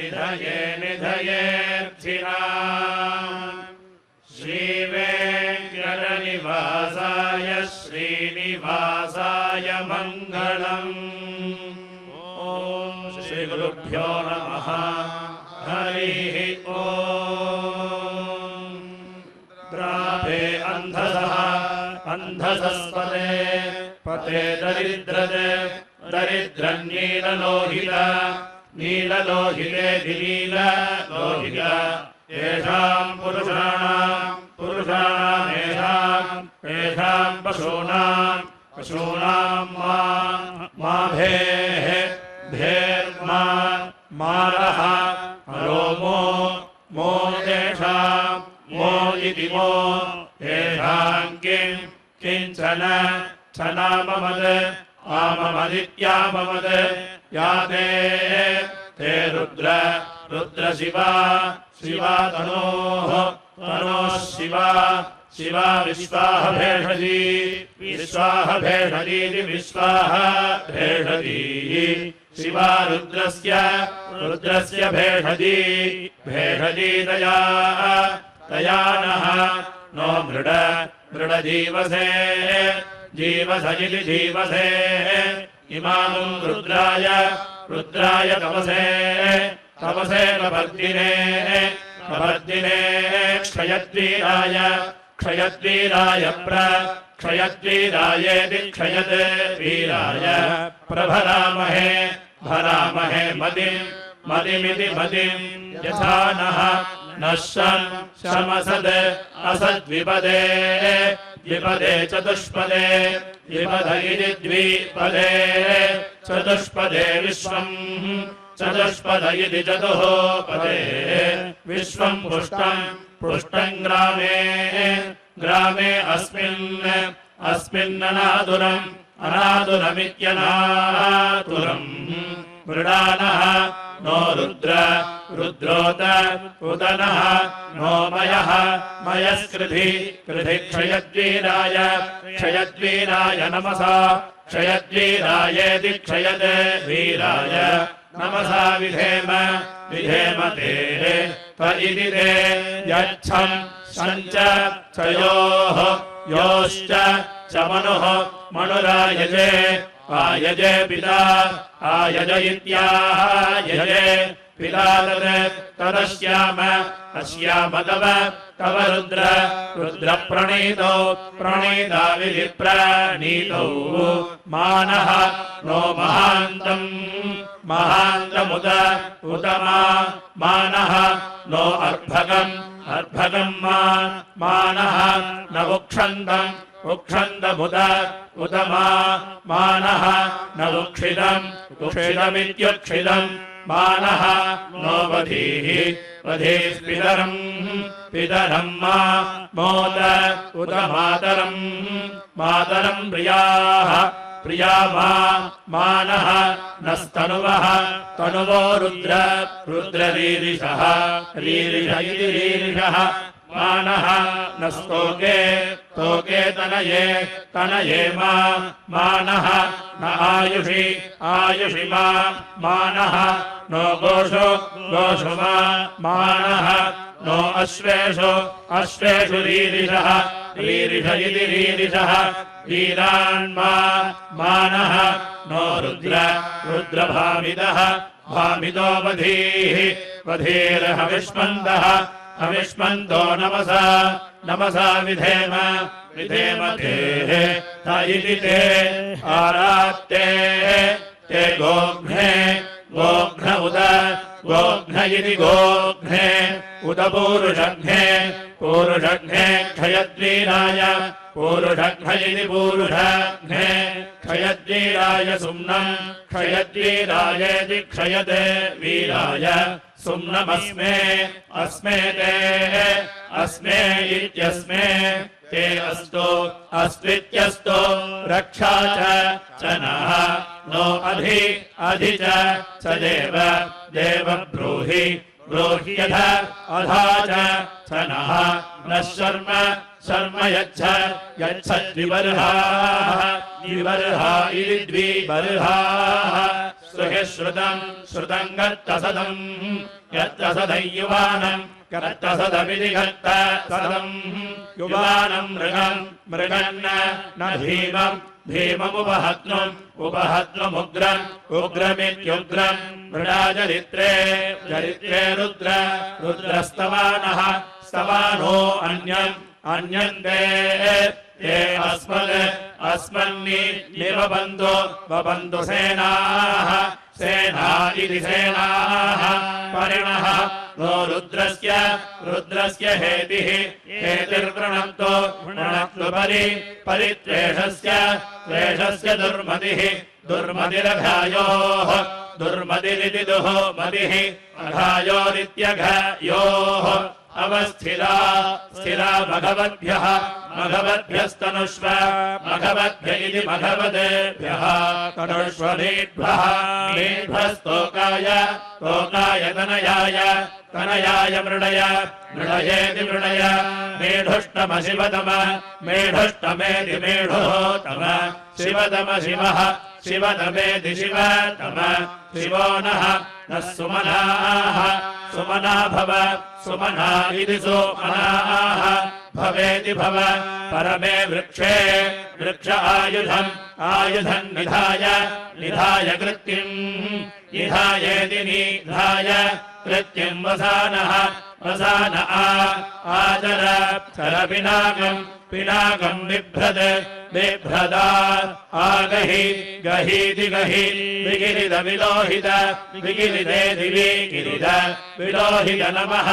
निधये निधयेऽर्थिनाम् श्रीवेङ्कटनिवासाय श्रीनिवासाय मङ्गलम्। ॐ श्रीगुरुभ्यो नमः। हरिः ॐ। द्रापे अन्धसः अन्धसस्पदे पते दरिद्रदे दरिद्रन्नीललोहित नीललोहितेति नीललोहित येषाम् पुरुषाणामेषाम् पशूनाम् माभेः भेर्मा मारः रोमो मो येषाम् मो इति मो येषाम् किञ्चन छनाममद आममदित्याममद याते ते रुद्र शिवा तनोः शिवा विश्वाह भेषजी विश्वाह भेषजी शिवा रुद्रस्य भेषजी तया नः नो मृड जीवसे जीवसे इमामुं रुद्राय तपसे कपर्दिने क्षयद्वीरायेति क्षयद् वीराय प्रभरामहे मदिमिति यथा नः शमसद् असद्विपदे चतुष्पदे विपद इति द्विपदे चतुष्पदे विश्वम् चतुष्पद इति चतुःपदे विश्वम् पुष्टम् ग्रामे अनादुरमित्यनातुरम् मृडानः नो रुद्रोत उदनः नो मयस्कृधि क्षयद्वीराय नमसा क्षयद्वीरायेति क्षयद् वीराय नमसा विधेम ते त इति ते यच्छम् सञ्च योश्च च मनुरायजे आयजे पिता आयज इत्यायजे पिता तदस्याम तव रुद्र प्रणीता विधिप्रणीतौ मानः नो महान्तमुद मानः नो अर्भगम् मानः न उक्षन्दमुद मानः न उक्षिदमित्युक्षिदम् मानः नो वधीः पितरम् मोद उद मातरम् प्रिया मानः नस्तनुवः तनुवो रुद्ररीरिषः रीरिषः मानः नस्तोके तनये मानः न आयुषि मानः नो गोषो मानः नो अश्वेषु रीरिषः रीरिष इति रीरिषः वीरान्मा मानः नो रुद्रभामिदः भामिदो वधीर्हविष्मन्दः हविष्मन्दो नमसा विधेम ते इति ते आरात्ते ते गोघ्ने गोघ्न इति गोघ्ने उद पूरुषघ्ने क्षयद्वीराय पूरुषघ्न इति पूरुषघ्ने क्षयद्वीराय सुम्नम् क्षयद्वीरायेति क्षयद् वीराय सुम्नमस्मे अस्मे इत्यस्मे ते अस्त्वित्यस्तो रक्षा च नः नो अधि च देव ब्रूहि यथ अधा च नः नः शर्म यच्छद्विबर्हाः इति द्विबर्हाः सुहि श्रुतम् श्रुतम् गत्तसदम् गत्तसदयुवानम् गत्तसदमिति गत्तसदम् युवानम् मृगम् मृगन्न न भीमम् भीममुपहत्नुम् उपहत्नुमुग्रम् उग्रमित्युग्रम् मृडाचरित्रे चरित्रे रुद्र रुद्रस्तवानः स्तवानो अन्यम् अन्यन्ते ते अस्मद् अस्मन्नि निवबन्धु वबन्धु सेनाः सेना इति सेनाः परिणः नो रुद्रस्य रुद्रस्य हेतिः हेतिर्वृणन्तु वृणन्तु परित्वेषस्य त्वेषस्य दुर्मतिः दुर्मतिरघायोः दुर्मतिरिति दुः मतिः अघायोरित्यघयोः अवस्थिरा स्थिरा मघवद्भ्यः मघवद्भ्यस्तनुष्व मघवद्भ्य इति मघवदेभ्यः तनुष्व नीड्भः नीड्भस्तोकाय तोकाय तनयाय तनयाय मृडय मृडयेति मृडय मेढुष्टम शिवतम मेढुष्टमेति मेढोतम शिवतम शिवः शिवतमेति शिवतम शिवो नः नः सुमनाः सुमना भव सुमना इति सुमनाः भवेति भव परमे वृक्षे वृक्ष आयुधम् आयुधम् निधाय निधाय कृत्तिम् निधायेति निधाय कृत्तिम् वसानः वसान आचर चर पिनाकम् पिनाकम् बिभ्रद बिभ्रदा आगहि गहीति गहि विगिरिद विलोहित विगिरिदे दिवि गिरिद विलोहित नमः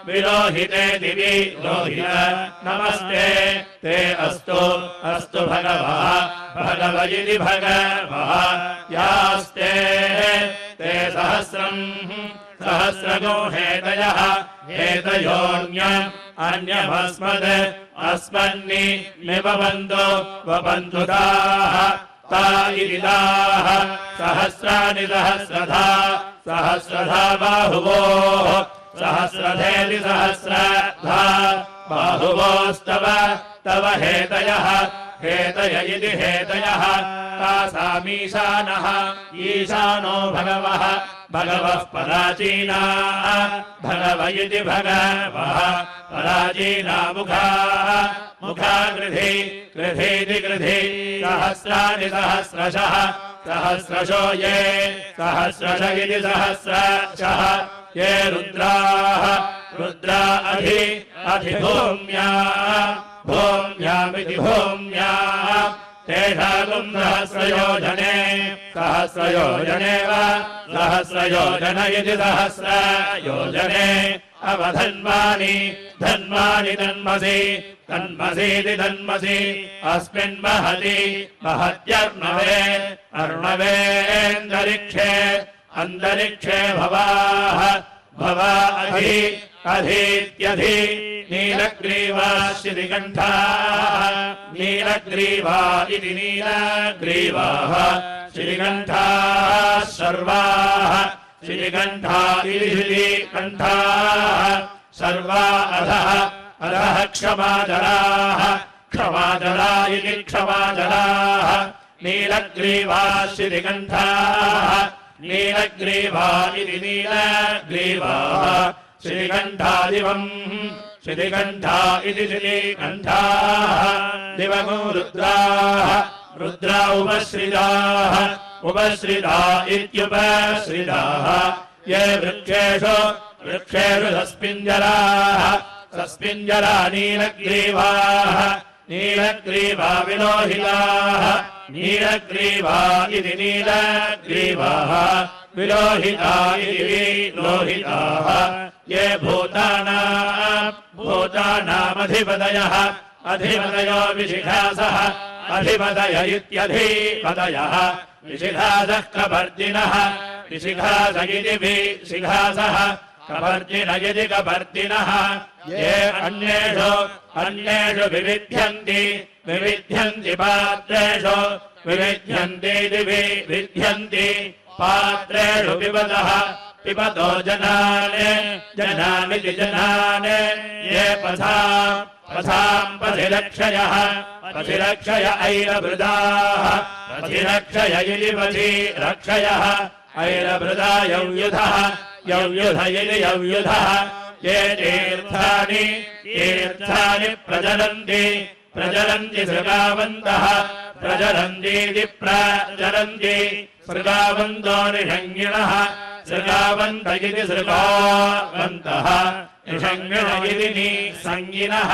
विलोहिते दिवि लोहित नमस्ते ते अस्तु अस्तु भगवः भगवयिति भगवः यास्ते ते सहस्रम् सहस्रगो हेतयः हेतयोऽन्यम् अन्यमस्मद् अस्मन्नि निवबन्धु वबन्धु ताः ता इति ताः सहस्राणि सहस्रधा सहस्रधा बाहुवोः सहस्रधेति सहस्रधा बाहुवोस्तव तव हेतयः हेतय इति हेतयः तासामीशानः ईशानो भगवः भगवः पराचीना भगव इति भगवः पराचीना मुखा मुखा गृधि गृधीति गृधि सहस्राणि सहस्रशः सहस्रशो ये सहस्रश इति सहस्रशः ये रुद्राः रुद्रा अधिभूम्या भूम्यामिति भूम्या तेषागुम् सहस्रयोजने सहस्रयोजने वा सहस्रयोजन इति सहस्रयोजने अवधन्वानि धन्वानि तन्मसि तन्मसीति तन्मसि अस्मिन् महति महत्यर्णवे अर्णवेऽन्तरिक्षे अन्तरिक्षे भवाः भवा अधि अधीत्यधि नीलग्रीवा श्रीकण्ठाः नीलग्रीवा इति नीलग्रीवाः श्रीकण्ठाः सर्वाः श्रीकण्ठा इति श्रीकण्ठाः सर्वा अधः अधः क्षमाजराः क्षमाजरा इति क्षमाजराः नीलग्रीवा श्रीकण्ठाः नीलग्रीवा इति नीलग्रीवाः श्रीकण्ठादिवम् श्रीकण्ठा इति श्रीकण्ठाः दिवगो रुद्राः रुद्रा उपश्रिताः उपश्रिता इत्युपश्रिताः ये वृक्षेषु वृक्षेषु सस्मिञ्जराः सस्मिञ्जरा नीलग्रीवाः नीलग्रीवा विलोहिताः नीलग्रीवा इति नीलग्रीवाः विलोहिता इति विलोहिताः ये भूतानामधिपतयः अधिपतयो विशिखासः अधिपतय इत्यधिपतयः विशिखासः कपर्दिनः विशिखास इति विशिखासः कपर्दिन इति कपर्दिनः ये अन्येषु अन्येषु विविध्यन्ति विविध्यन्ति पात्रेषु विविध्यन्तीति विविध्यन्ति पात्रेषु पिबतः पिबतो जनाने जनानिति जनाने ये पथाम् पथिरक्षयः पथिरक्षय ऐरवृदाः पथिरक्षय इति पथिरक्षयः ऐरभृता यव्युधः यव्युध इति यव्युधः ये तीर्थानि प्रचलन्ति प्रचलन्ति सृगावन्तः प्रचलन्तीति प्रचलन्ति सृगावन्तो निषङ्गिणः सृगावन्त इति सृगावन्तः निषङ्गिण इति निसङ्गिनः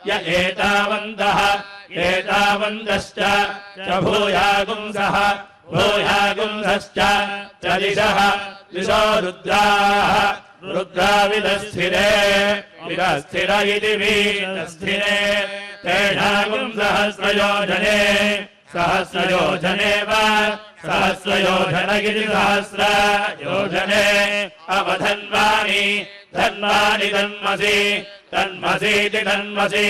य एतावन्तः एतावन्तश्च भूयागुंसः भूयागुंसश्च च दिशः दिशो रुद्राः रुद्राविदस्थिरे विदस्थिर इति विदस्थिरे तेषागुंसहस्रयोजने सहस्रयोजने वा सहस्रयोजन इति सहस्रयोजने अवधन्वानि धन्वानि तन्मसि तन्मसीति तन्मसि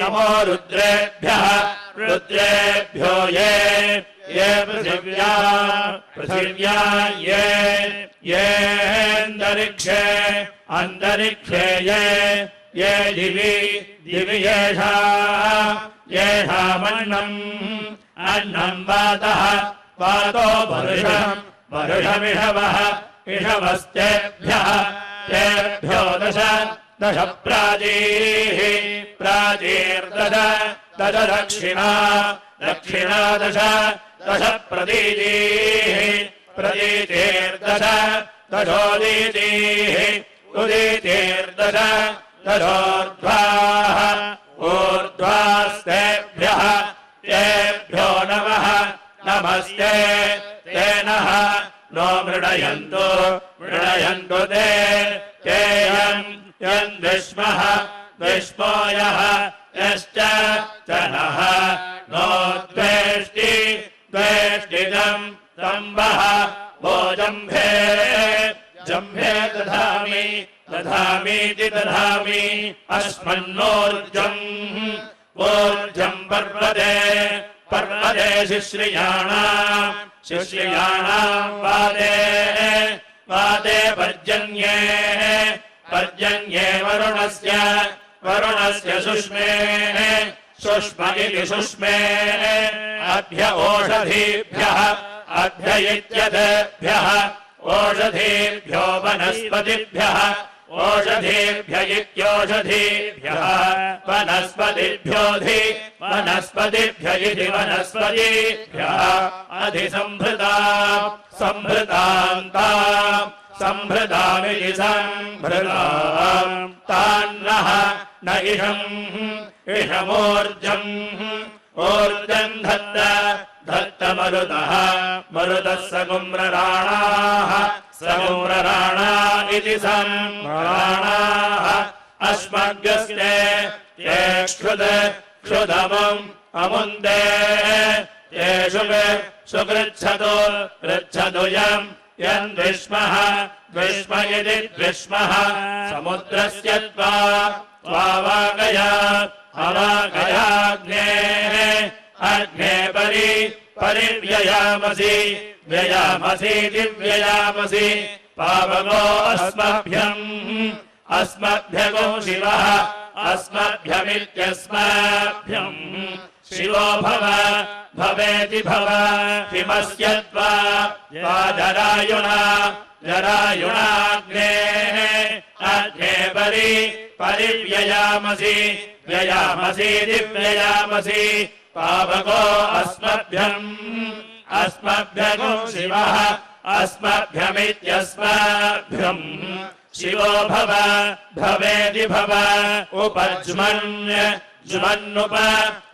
नमो रुद्रेभ्यः रुद्रेभ्यो ये ये पृथिव्या पृथिव्या ये येऽन्तरिक्षे अन्तरिक्षे ये ये दिवि दिवि येषामन्नम् अन्नम् वातः वातो वर्षम् वर्षमिषवः इषवस्तेभ्यः तेभ्यो दश दश प्राचीः प्राचीर्दश दश दक्षिणा दक्षिणा दश दश प्रतीतीः प्रतीतीर्दश दशोदीतीः उदीतीर्दश दशोर्ध्वाः ऊर्ध्वास्तेभ्यः तेभ्यो नमः नमस्ते ते नः नो मृडयन्तु मृडयन्तु ते यन् विष्मः विष्मो यः यश्च च नः नो द्वेष्टि द्वेष्टिदम् तम्बः वो जम्भे जम्भे दधामि दधामीति दधामि अस्मन्नोर्जम् ऊर्जम् पर्वते पर्वते शिश्रियाणाम् वादे वादे पर्जन्ये पर्जन्ये वरुणस्य शुष्मे शुष्म इति शुष्मे अभ्य ओषधीभ्यः अभ्य इत्यतेभ्यः ओषधीभ्यो वनस्पतिभ्यः ओषधीभ्य इत्योषधीभ्यः वनस्पतिभ्योऽधि वनस्पतिभ्य इति वनस्पतिभ्यः अधिसंभृताम् संभृतान्ताम् संभृतामिति संभृताम् तान्नः न इषमूर्जम् ऊर्जम् धत्त धत्त मरुतः मरुतः सकुम्रराणाः सकुम्रराणा इति सम्राणाः अस्मभ्यस्ते ते क्षुदमुम् अमुन्दे ते सुगृच्छतु गृच्छतु यन् द्विष्मः द्विष्म इति द्विष्मः समुद्रस्य त्वावागया अवागयाग्नेः अग्ने परिव्ययामसि व्ययामसीति व्ययामसि पावको अस्मभ्यगो शिवः अस्मभ्यमित्यस्मभ्यम् शिवो भवेति भव हिमस्य त्वा जरायुणाग्नेः अग्ने परिव्ययामसि व्ययामसीति व्ययामसि पावको अस्मभ्यगो शिवः अस्मभ्यमित्यस्मभ्यम् शिवो भवेति भव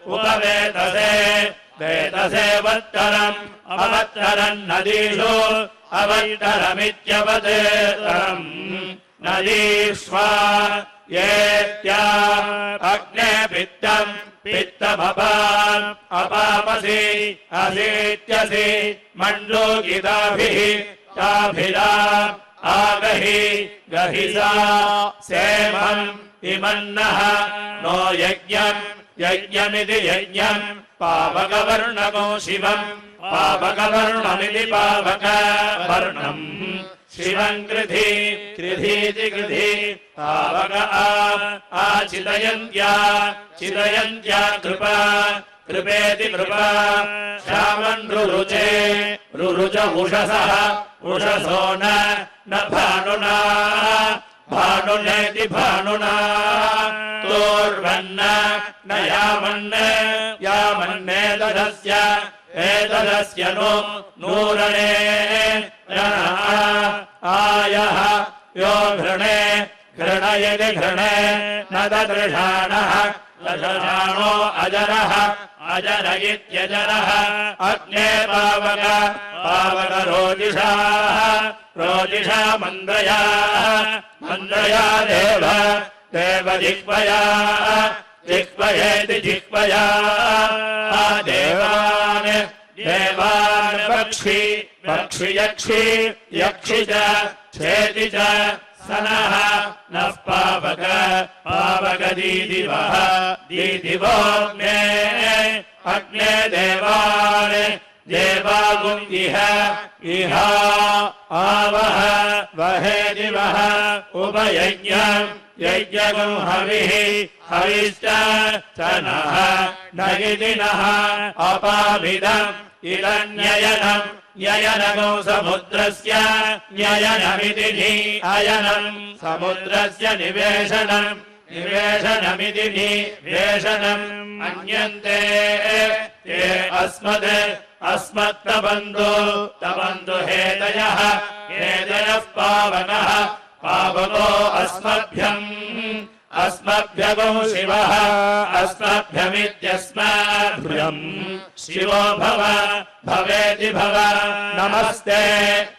उपवेतसे वेतसे वत्तरम् अवत्तरम् नदीषु अवत्तरमित्यवदेतरम् नदीष्वा येत्या अग्ने पित्तमपाम् अपामसि असीत्यसि मण्डूकिताभिः ताभिरा आगहि गहिसा सेमम् इमन्नः नो यज्ञमिति यज्ञम् पावकवर्णको शिवम् पावकवर्णमिति पावकवर्णम् शिवम् कृधीति कृधि पावक आचिदयन्त्या कृपा कृपेति कृपा श्यामन् रुरुचे रुरुच उषसः उषसो न भानुना भानुनेति भानुना तोर्वन्न न यामन्नेतदस्य एतदस्य नो नूरणे आयः यो घृणे घृणयति घृणे न ददृशाणः ददृशाणो अजरः अजर इत्यजरः अग्ने पावक पावक रोजिषा मन्द्रया देव देव जिह्वया जिह्वयेति जिह्वया देवान् पक्षि पक्षि यक्षि च छेति च सनः नः पावक दीदिवोऽग्ने अग्ने देवागुम् इह आवह वहे दिवः उपयज्ञम् यज्ञगुम् हविश्च च नः न इति नः अपामिदम् इदन्ययनम् न्ययनगौ समुद्रस्य न्ययनमिति अयनम् समुद्रस्य निवेशनमिति निवेशनम् अन्यन्ते ते अस्मत्तबन्धु हेतयः पावकः पावको अस्मभ्यगो शिवः अस्मभ्यमित्यस्माभ्यम् शिवो भवेति भव नमस्ते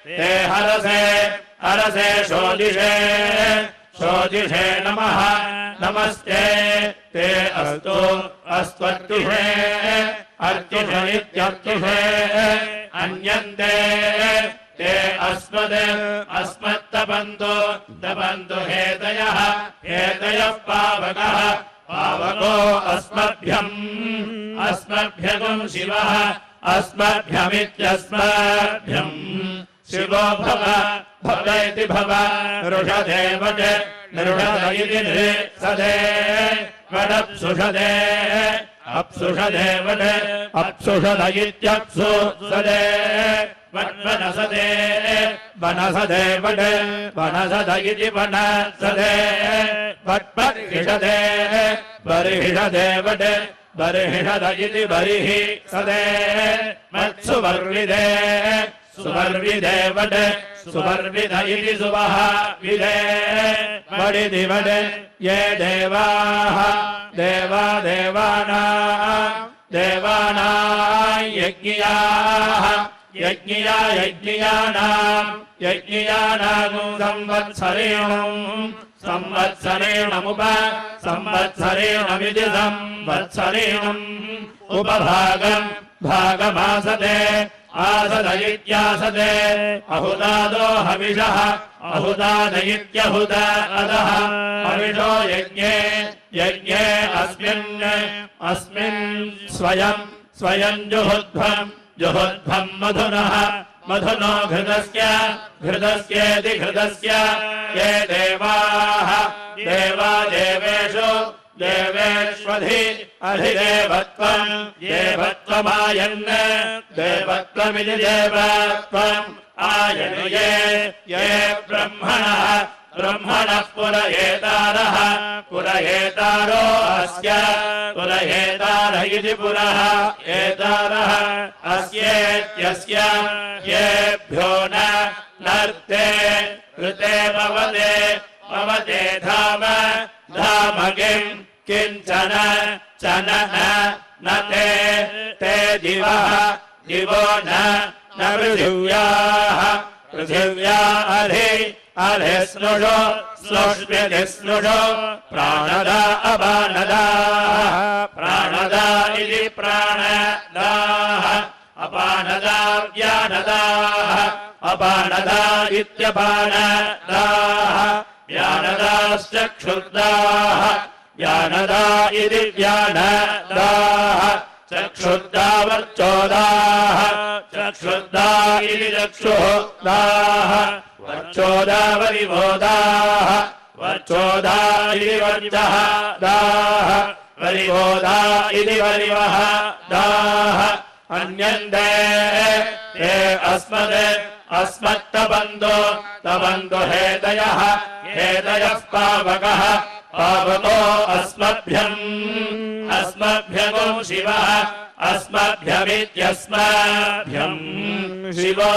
ते हरसे शोदिषे नमः नमस्ते ते अस्त्वत्युषे अर्जुषे अन्यन्ते ते अस्मत्तबन्धु हेतयः पावकः पावको अस्मभ्यगुम् शिवः अस्मभ्यमित्यस्मभ्यम् शिवो भवेति भव ऋषधे वट इति नृसदे वडप्सुषदे अप्सुषदे वट अप्सुषद इत्यप्सुषदे वनसदे वट वनसद इति वनसदे वट्परिषदे बर्हिषदे वट बर्हिषद इति बर्हिषदे मत्सुवर्विदे सुवर्विदे वट सुवर्विद इति सुवः विदे वडिति वट ये देवाः देवानां यज्ञियानाम् संवत्सरेणमिति संवत्सरेणम् उपभागम् भागमासते आसद इत्यासते अहुदादो हविषः अहुदाद इत्यहुद अदः हविषो यज्ञे अस्मिन् स्वयं जुहुद्भम् मधुनो घृतस्येति घृतस्य ये देवेष्वधि देवत्वमायन् देवत्वमिति देवत्वम् आयनुये ये ब्रह्मणः पुरयेतारो अस्य पुरयेतार इति पुरः एतारः अस्येत्यस्य येभ्यो नर्ते ऋते पवते धाम किञ्चन न ते दिवो न पृथिव्या अर्हे स्नुषो प्राणदा प्राणदा इति प्राणदाः अपानदा व्यानदाः अपानदा इत्यपानदाः व्यानदाश्चक्षुर्दाः व्यानदा इति व्यानदाः चक्षुर्दावर्चोदाः चक्षुर्दा इति चक्षुदाः वर्चोदावरिवोदाः वर्चोदा इति वर्चः दाः वरिवोदा इति वरिवः दाः अन्यन्ते ते अस्मत्तबन्धो तबन्धो हेतयः हेतयः पावकः पावको अस्मभ्यमो शिवः अस्मभ्यमित्यस्माभ्यम् शिवो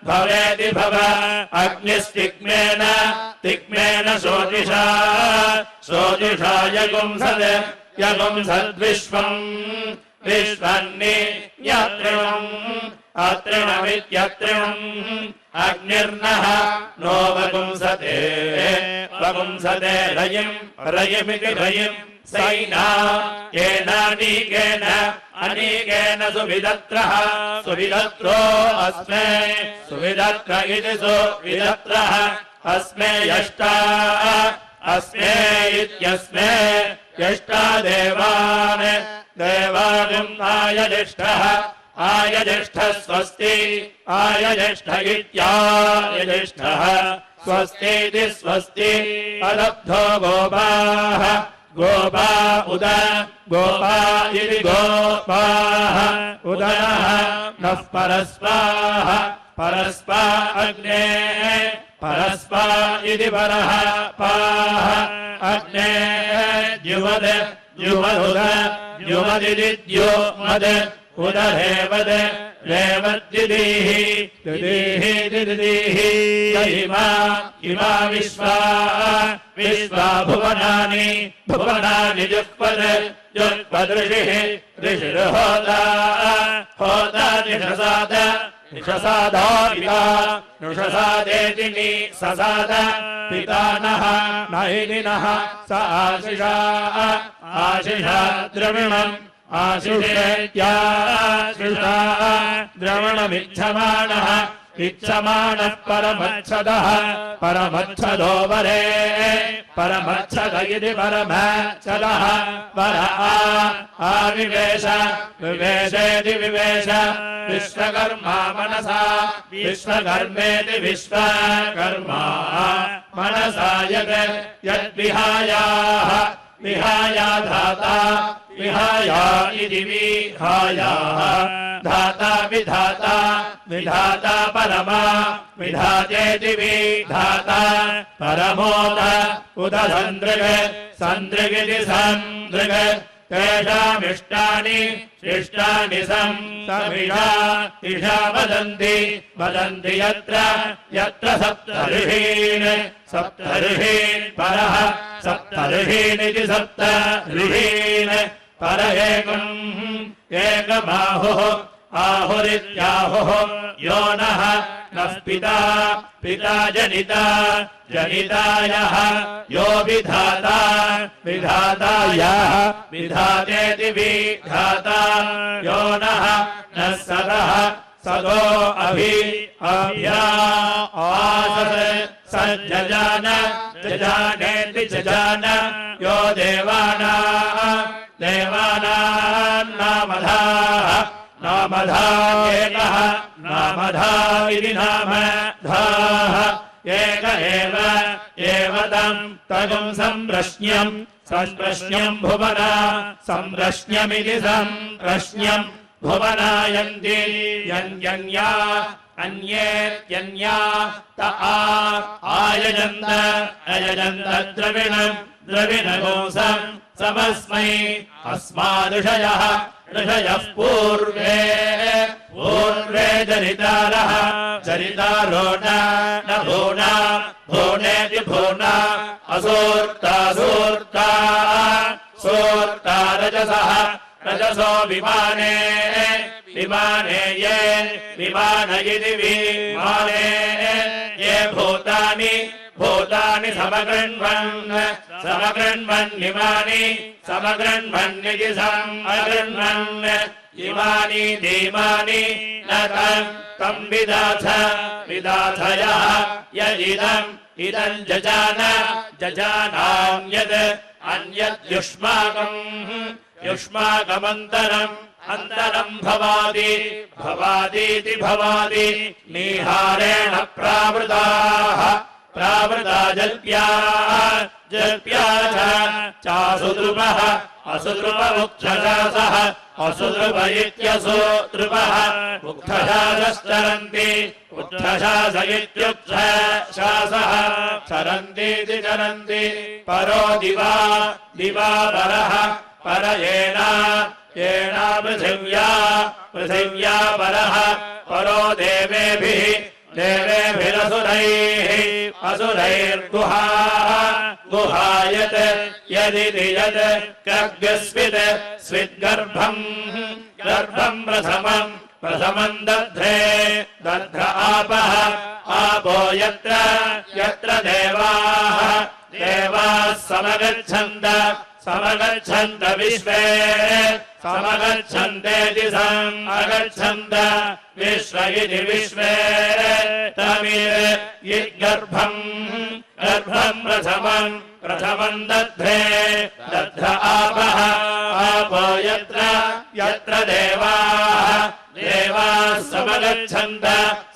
भवेति भव अग्निस्तिक्मेन शोतिषा यगुंसद्विश्वम् विश्वन्नियत्रिणम् अत्रिणमित्यत्रिणम् अग्निर्नः नो वपुंसते रयिमिति रयिम् सैना येनानीकेन अनीकेन सुविदत्रः सुविदत्रो अस्मे सुविदत्र इति सुविदत्रः अस्मे यष्टा अस्मे इत्यस्मे यष्टा देवान् आयजिष्ठः आयजिष्ठः स्वस्ति आयजिष्ठ इत्यायजिष्ठः स्वस्तीति स्वस्ति अलब्धो गोपाः गोपा उद गोपा इति गोपाः उदयः नः परस्पाः परस्पा अग्ने परस्पा इति परः पाः अग्ने द्युमद द्युमदुद द्युमदिति द्युमद उदरेवद रेवद्दिदीः दिदीः इमा विश्वा भुवनानि जुह्वदृषिः ऋषिर्होता निषसादा पिता नुषसादेति निससाद पिता नः नैनिनः स आशिषा द्रविणम् आशिषेत्याशिषा द्रवणमिच्छमानः इच्छमानः परमच्छदः परमच्छदो वरे परमच्छद इति परमच्छदः वर आविवेश विवेशेति विवेश विश्वकर्मा मनसा विश्वकर्मेति विश्वकर्मा मनसा यद्विहायाः विहाया धाता विहाया इति विहायाः धाता विधाता परमा विधातेति विधाता परमोद उद सन्दृगिति सन्दृग तेषामिष्टानि शिष्टानि समिषा वदन्ति यत्र सप्तऋषीन् परः सप्तऋषीनिति सप्तऋषीन् पर एकमाहुः आहुरित्याहुः यो नः पिता जनितायः यो विधातायः विधातेति विधाता यो नः सदः सदो अभ्या जजानेति जजान यो देवानाम् नामधा एकः नामधा इति नामधाः एक एव तगुम् सम्प्रश्न्यम् भुवना सम्प्रश्न्यमिति सम्प्रश्न्यम् भुवनायन्ति यन्यन्या अन्येत्यन्या त अयजन्त द्रविणगोसम् समस्मै अस्मादृषयः पूर्वे जनितारः जनितारो न भूनेति भूना असोर्ता रजसः रजसो विमाने ये विमान इति विमाने ये भूतानि समगृह्णन्निमानि समगृह्णन् इमानि धीमानि न तम् विदाथयः इदम् जजानान्यद् युष्माकमन्तरम् भवादीति भवादि निहारेण प्रावृता जल्प्या चासुद्रुमः असुद्रुप उक्थशासः असुद्रुप इत्यसुद्रुपः उक्थशासश्चरन्ति उक्थशास इत्युक्थशासः चरन्तीति चरन्ति परो दिवा दिवा परः पर येना पृथिव्या परः परो देवेभिः देवेभिरसुरैः असुरैर्गुहा गुहायत् यदिति यत् कग्स्वित् स्विद्गर्भम् गर्भम् प्रथमम् दध्रे दध्र आपः आपो यत्र देवाः समगच्छन्त विश्वे समगच्छन्तेति समगच्छन्त विश्व इति विश्वे तमिर्गर्भम् प्रथमम् दध्रे दध्र आपः आपो यत्र देवाः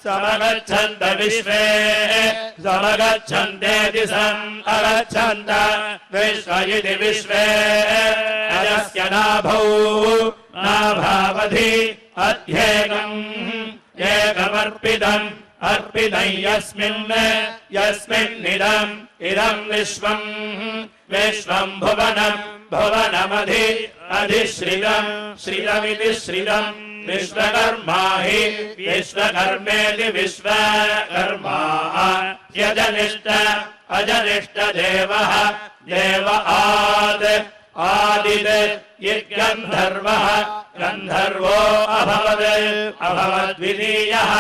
समगच्छन्त विश्वे समगच्छन्तेति समगच्छन्त विश्व इति विश्वे अयस्य नाभावधि अध्येकम् एकमर्पितम् यस्मिन्निदम् विश्वम् भुवनमधिश्रितमिति श्रितम् विश्वकर्मा हि विश्वकर्मेति विश्वकर्मा अजनिष्ट देवः देव आदित् यद्गन्धर्वः गन्धर्वो अभवद्वितीयः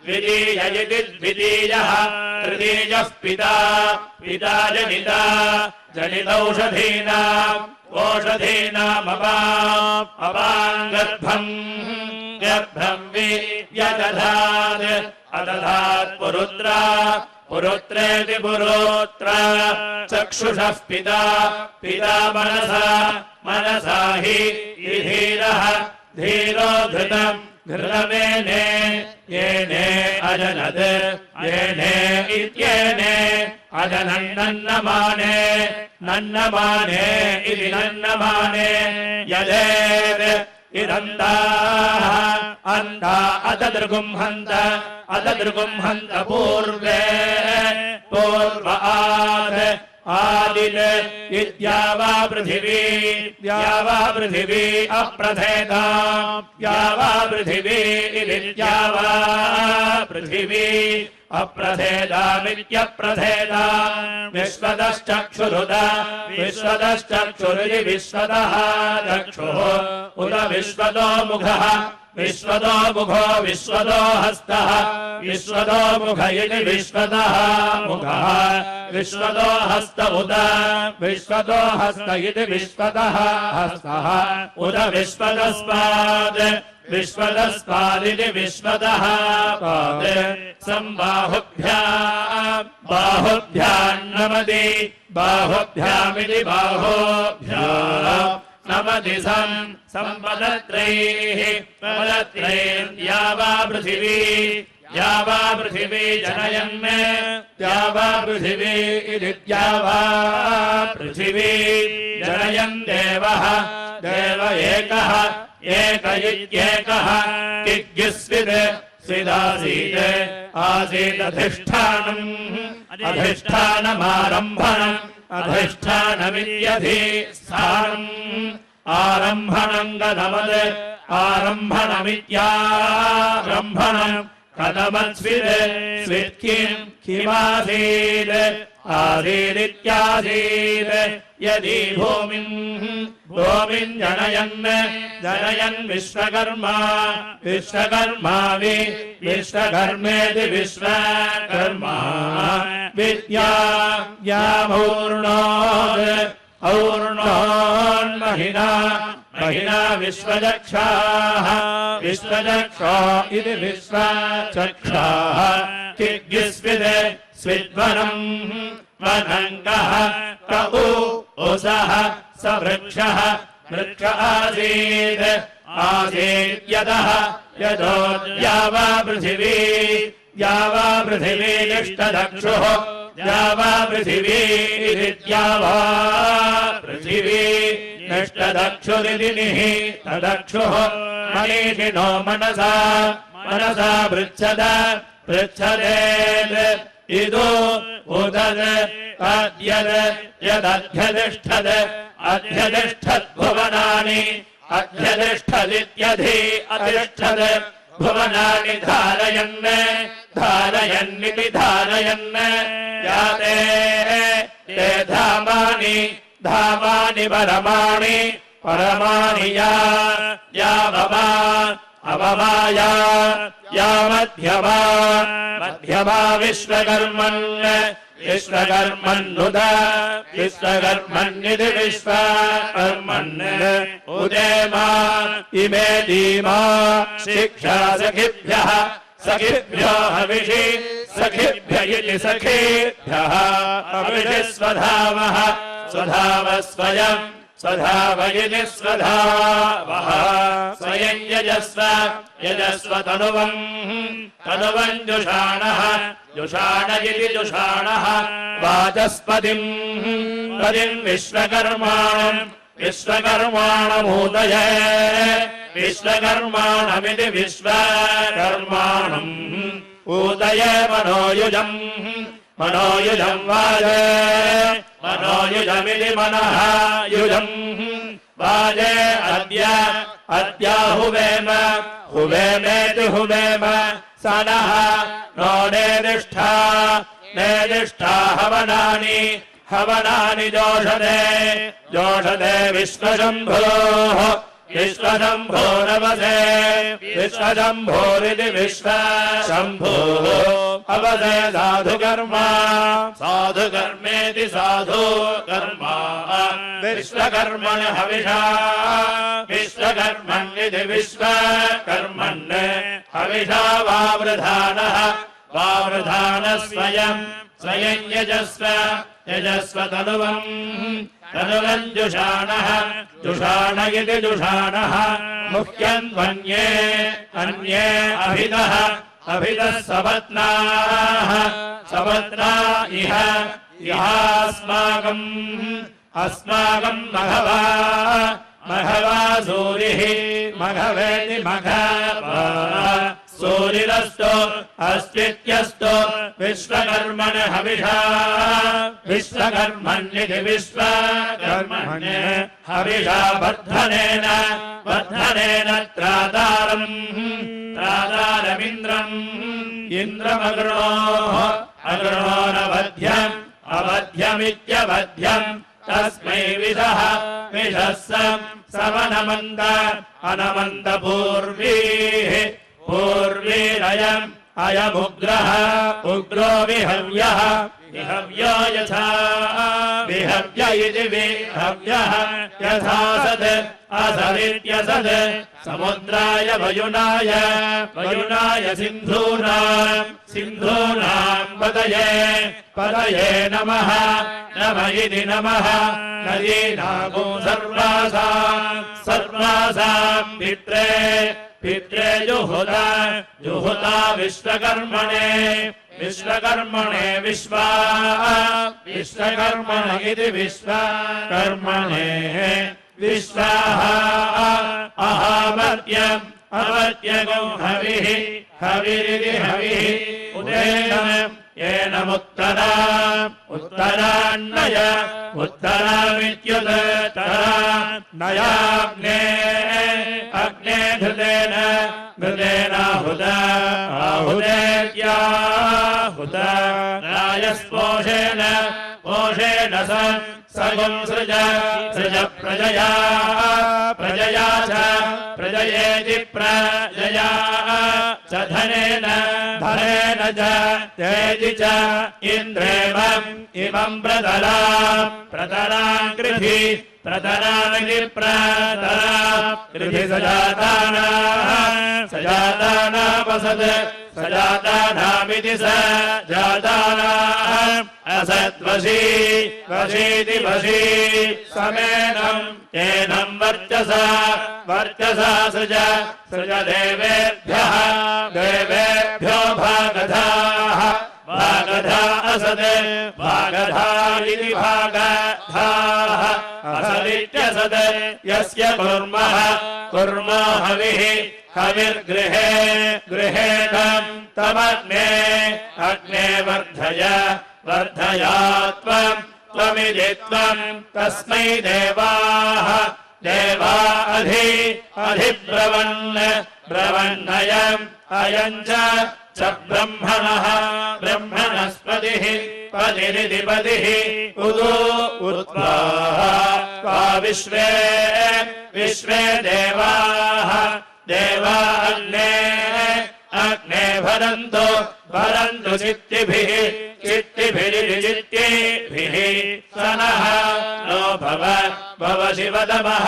द्वितीय इति द्वितीयः तृतीयः पिता जनितौषधीनामपाम् गर्भम् व्यदधात् अदधात् पुरुत्रेति पुरोत्र चक्षुषः पिता मनसा हि धीरः धीरो घृतमेने येने अजनद् येने इत्येने अजनन्नन्नमाने इति नन्नमाने यदेव अन्ता अतदृगुंहन्त पूर्व आदित् इद्यावा पृथिवी अप्रथेता यावा पृथिवी इद्यावा पृथिवी अप्रथेदामित्यप्रथेदा विश्वतश्चक्षुरिति विश्वतः चक्षुः उत विश्वतो मुखः विश्वतो मुखो विश्वतो हस्तः विश्वतो मुख इति विश्वतः मुखः विश्वतो हस्त उत विश्वतो हस्त इति विश्वतः हस्तः उत विश्वतस्पादिति विश्वतः पाद बाहुभ्यान्नमति बाहुभ्यामिति बाहोभ्याम् नमति संपदत्रैर्यावा पृथिवी जनयन् द्यावा पृथिवी इद्यावा पृथिवी जनयन् देवः देव एकः एक इत्येकः अधिष्ठानमारम्भणम् अधिष्ठानमित्यधिष्ठानम् आरम्भणम् गतमद् आरम्भणमित्यारम्भणम् कथमस्वित् किमासीत् आसीदित्यासीत् यदि भूमिम् जनयन् विश्वकर्मा विश्वकर्मेति विश्वकर्मा और्णोन्महिना विश्वचक्षाः इति विश्वचक्षाः स्विद्वनम् वनङ्गः उसः स वृक्ष आसीद्यतः यदोद्यावा पृथिवी निष्टदक्षुः द्यावा पृथिवी निष्ट तदक्षुरिदिनिः तदक्षुः मनीषिणो मनसा मनसा पृच्छद पृच्छदेत् इदो उदत् तद्यद् यदध्यतिष्ठत् अध्यतिष्ठद्भुवनानि अध्यतिष्ठदित्यधि अतिष्ठत् भुवनानि धारयन् धारयन्निति धारयन् याते ते धामानि धामानि परमाणि परमाणि या वमा अवमाया या मध्यमा मध्यमा विश्वकर्मन् विश्वकर्मन्नुद विश्वकर्मन्निति विश्वकर्मन् उदेमा इमे धीमा शिक्षा सखिभ्यः सखिभ्यो हविषि सखिभ्य इति सखिभ्यः हविषि स्वधावः स्वधावः स्वयम् स्वधावयिनि स्वधावः स्वयं यजस्व यजस्व तनुवं तनुवं जुषाणः जुषाण इति जुषाणः वाचस्पतिं पतिं विश्वकर्माणं विश्वकर्माणमुदये विश्वकर्माणमिति विश्वकर्माणम् उदये मनोयुजम् मनोयुजं वाजे मनोयुजमिति मनः युजम् वाजे अद्य अद्याहुवेम हुवेमेति हुवेम सनः नो नेदिष्ठा नेदिष्ठा हवनानि हवनानि जोषते जोषते विश्वशम्भोः विश्वशम्भोरवसे विश्वशम्भोरिति विश्वशम्भोः अवसे साधुकर्मा साधुकर्मेति साधुकर्मा विश्वकर्मण हविषा विश्वकर्मण्यति विश्वकर्मन् हविषा वावृधानः वावृधानः स्वयं स्वयं यजस्व यजस्व तनुवम् तनुवम् जुषाणः जुषाण इति जुषाणः मुह्यन् वन्ये अन्ये अभिदः अभिदः सपत्नाः सपत्ना इह इहास्माकम् अस्माकम् मघवा मघवा सूरिः मघवेति मघवा सूरिरस्तु अस्तित्यस्तु विश्वकर्मण हविषा विश्वकर्मण्यति विश्वकर्मण्य हविषा वर्धनेन वर्धनेन त्रातारम् त्रातारमिन्द्रम् इन्द्रमगृणोः अगृणोरवध्यम् अवध्यमित्यवध्यम् तस्मै विषः विषः समनमन्त अनमन्त पूर्वीः पूर्वीरयम् अयमुग्रः उग्रो विहव्यः विहव्यो यथा विहव्य इति विहव्यः यथा सत् असदित्यसत् समुद्राय वयुनाय वयुनाय सिन्धूनाम् सिन्धूनाम् पतये पतये नमः नम इति नमः नदीनामो सर्वासाम् सर्वासाम् पित्रे पित्रे जुहुता जुहुता विश्वकर्मणे विश्वकर्मणे विश्वा विश्वकर्मण इति विश्वकर्मणे विश्वाः अहावर्त्यम् अवर्त्यगो हविः हविरिति हविः उदेन येनमुत्तरा उत्तरान्नय उत्तरामित्युत्तरा नयाग्ने अग्ने घृतेन घृतेनाहुत आहुतेत्याहुत रायस्पोषेण पोषेण सगुं सृज सृज प्रजया प्रजया च प्रजयेति प्रजया च धनेन धनेन च तेजि च इन्द्रेवम् इमम् प्रतराम् कृधि प्रतरामिति प्रतरा कृधि सजातानापसत् सजातानामिति सजातानाम् असद्वशी वशीति वशी समेनम् एनम् वर्चसा वर्चसा सृज सृज देवेभ्यः देवेभ्यो भागधाः भागधा असत् भागधा इति भागधाः असदित्यसद यस्य कुर्मः कुर्मो हविः हविर्गृहे गृहेणं तमग्ने अग्ने वर्धय वर्धया त्वमिति त्वं तस्मै देवाः देवा अधिब्रवन् ब्रवन्नयम् अयम् च ब्रह्मणः ब्रह्मणस्पतिः पतिरिति पतिः उत्वा विश्वे विश्वे देवाः देवा अग्ने भरन्तु भरन्तु चित्तिभिः चित्तिभिः सनः नो भव शिवतमः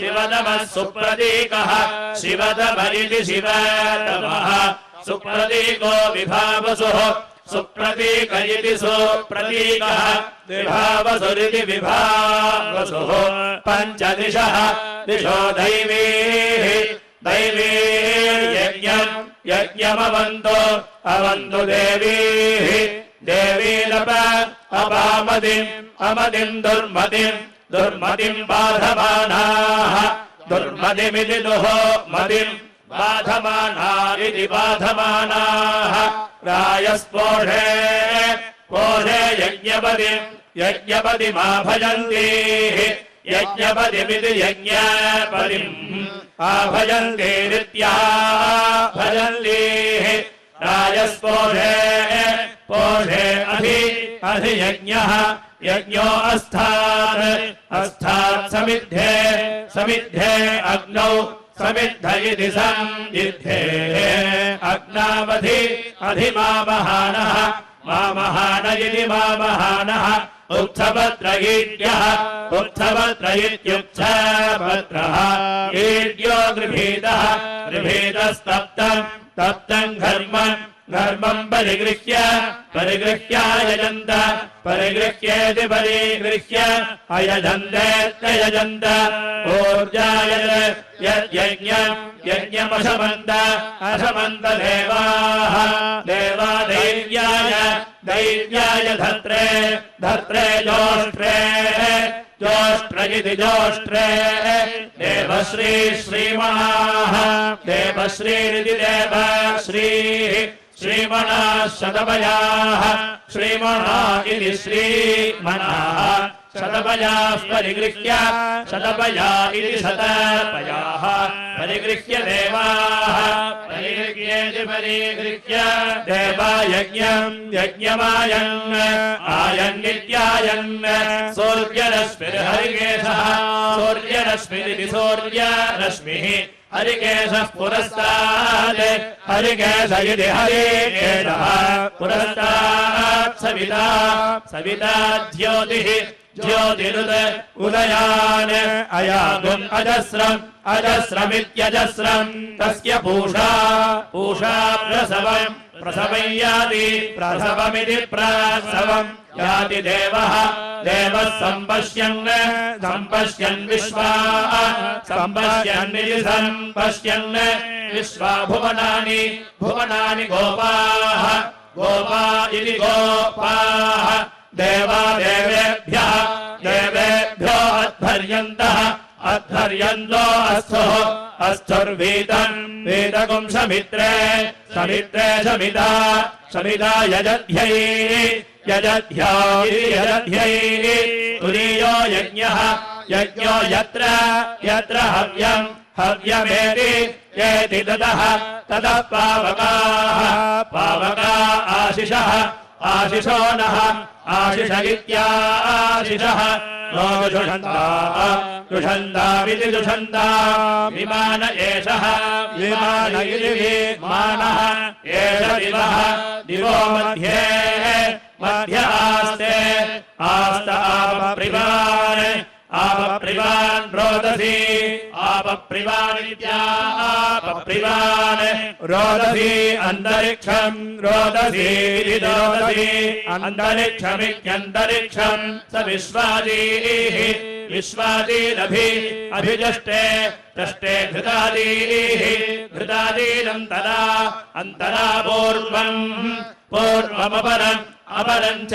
शिवतमः सुप्रतीकः शिवतमरिति शिवतमः सुप्रतीको विभावसुः सुप्रतीक इति सुप्रतीकः विभावसुरिति विभावसुः पञ्चदिशः दिशो दैवीः दैवीर्यज्ञम् यज्ञमवन्तु अवन्तु देवीः देवीरप अपामदिम् अमदिम् दुर्मदिम् बाधमानाः दुर्मदिमिति दुः मदिम् बाधमाना इति बाधमानाः रायस्पोषे पोषे यज्ञपदिमाभजन्तीः यज्ञपदिमिति यज्ञपदिम् आभजन्तीरित्या भजन्तीः रायस्पोषे पोषे अधियज्ञः यज्ञो अस्तात् समिद्धे अग्नौ समिद्ध इति संविद्धे अग्नावधि अधिमामहानः मामहान इति मामहानः उत्थभद्रयीड्यः उत्थभद्र इत्युत्थभद्रः ईड्यो गृभीतः तप्तम् घर्मम् परिगृह्यायजन्त परिगृह्येति परिगृह्य अयजन्तेत्ययजन्त ऊर्जाय यज्ञमशमन्त अशमन्त देवाः देवा दैव्याय धर्त्रे जोष्ट्रे इति जोष्ट्रे देवश्री श्रीमणाः देवश्रीरिति देवश्रीः श्रीमणा शतपयाः श्रीमणा इति श्रीमणाः शतपयाः परिगृह्य शतपया इति शतपयाः परिगृह्य देवाः परिगृह्येति परिगृह्य देवा यज्ञमायन् आयन्नित्यायन् सूर्यरश्मिर्हरिकेशः सूर्यरश्मिरिति सूर्यरश्मिः हरिकेशः पुरस्तात् हरिकेश इति हरिकेशः पुरस्तात् सविता ज्योतिरुद उदयान् अयागुम् अजस्रमित्यजस्रम् तस्य पूषा प्रसवम् याति प्रसवमिति प्रसवम् याति देवः सम्पश्यन् विश्वा सम्पश्यन्निति सम्पश्यन् विश्वा भुवनानि गोपाः गोपा इति गोपाः देवा देवेभ्यो अध्वर्यन्तो अस्थुर्वीतम् वेदकुम् समित्रे समिता यजध्यै तुरीयो यज्ञो यत्र हव्यमेति ततः पावका आशिषो नः आशिष इत्याशिषः नो जुषन्तामिति जुषन्ता विमान एषः विमान इति विमानः एष दिवो मध्ये आस्त आपप्रिवान् रोदसी आपप्रिवान् रोदसी अन्तरिक्षम् रोदसी अन्तरिक्षमित्यन्तरिक्षम् स विश्वादीरभिजष्टे घृतादीनन्तरा अन्तरा पूर्वमपरम् अपरम् च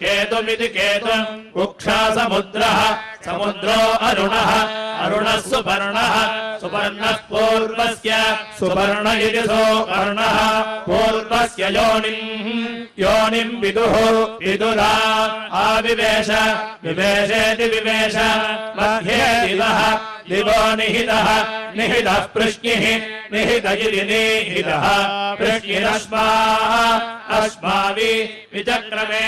केतुमिति केतुम् कुक्षा समुद्रः समुद्रो अरुणः अरुणः सुपर्णः सुपर्णः पूर्वस्य सुपर्ण इति सुपर्णः पूर्वस्य योनिम् विदुः विदुरा आविवेश विवेशेति विवेश मध्ये दिवः दिवो निहितः निहितः पृश्निः निहित इति निहितः पृश्निरश्माः अस्माभि विचक्रमे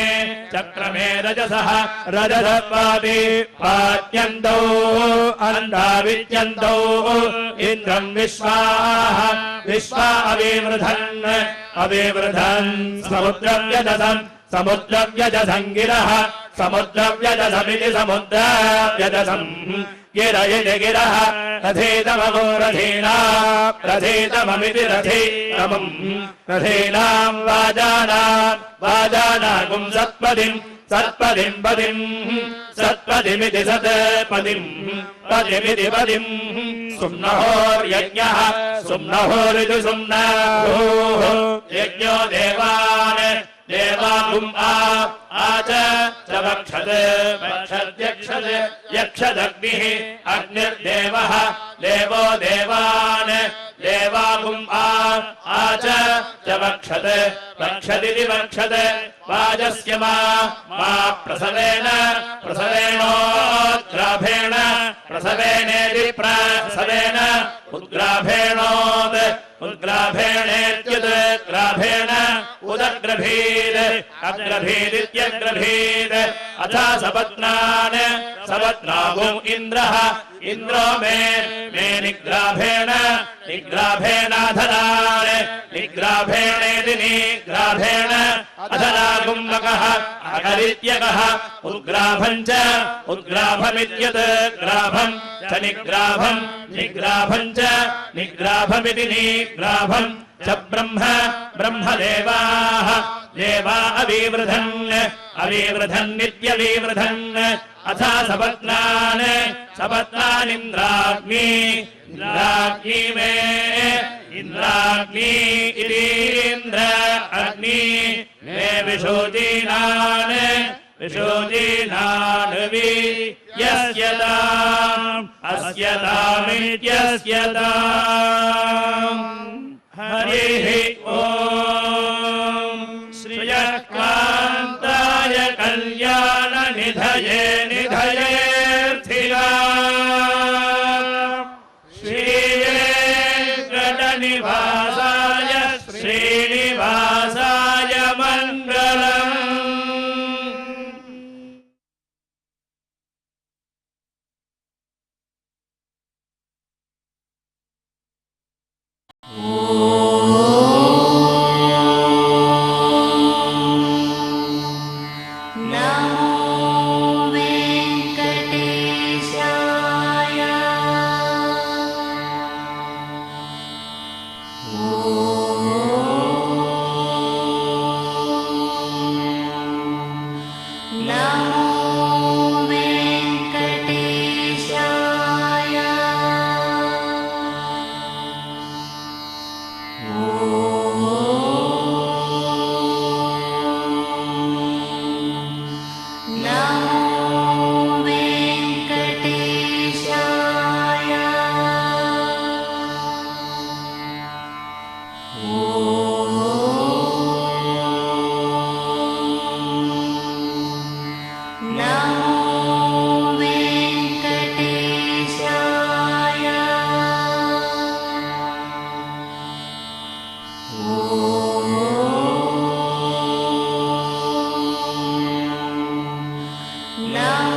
चक्रमे रजसः रजसत्वादि पाद्यन्तौ अन्धाविद्यन्तौ इन्द्रम् विश्वाः विश्वा अविवृधन् अविवृधन् समुद्रव्यजसम् समुद्रव्यजसम् गिरः समुद्रव्यजसमिति समुद्रव्यजसम् गिर इति गिरः रथेतमो रथीना रथेतममिति रथेतमम् रथीनाम् वाजानागुम् सत्पदिम् सत्पदिम् पदिम् सत्पदिमिति सत्पदिम् पदिमिति पदिम् सुम्नहोर्यज्ञः सुम्नहोरिति सुम्नहोः यज्ञो देवान् देवागुम् आच वक्षत् वक्षद्यक्षत् यक्षदग्निः अग्निर्देवः देवो देवान् देवागुम् आच वक्षत् वक्षदिति वक्षत् वाजस्य मा प्रसवेन प्रसवेणोद्ग्राभेण प्रसवेनेति प्रसवेन उद्ग्राभेणोत् उद्ग्राभेणेत्युद्ग्राभेण उदग्रभीत् अग्रभीदित्यग्रभीत् अथा सपत्नान् सपत्नागुम् इन्द्रः इन्द्रो मे निग्राभेण निग्राभेणाधरान् निग्राभेणेति निग्राभेण अधरागुम् मकः अकरित्यकः उद्ग्राभम् च उद्ग्राभमित्यत् ग्राभम् च निग्राभम् निग्राभम् च निग्राभमिति निग्राभम् च ब्रह्म ब्रह्मदेवाः देवा अविवृधन् अविवृधन्नित्यविवृधन् अथा सपत्नान् सपत्नानिन्द्राग्नि इन्द्राग्नि मे इन्द्राग्नि इतीन्द्र अग्नि मे विशोचीनान् विशोचीनान् यस्यताम् अस्यतामित्यस्यताम् हरिः ॐ श्रियः कान्ताय कल्याणनिधये निधयेऽर्थिनाम् श्रीवेङ्कटनिवासाय श्रीनिवासाय मङ्गलम् No.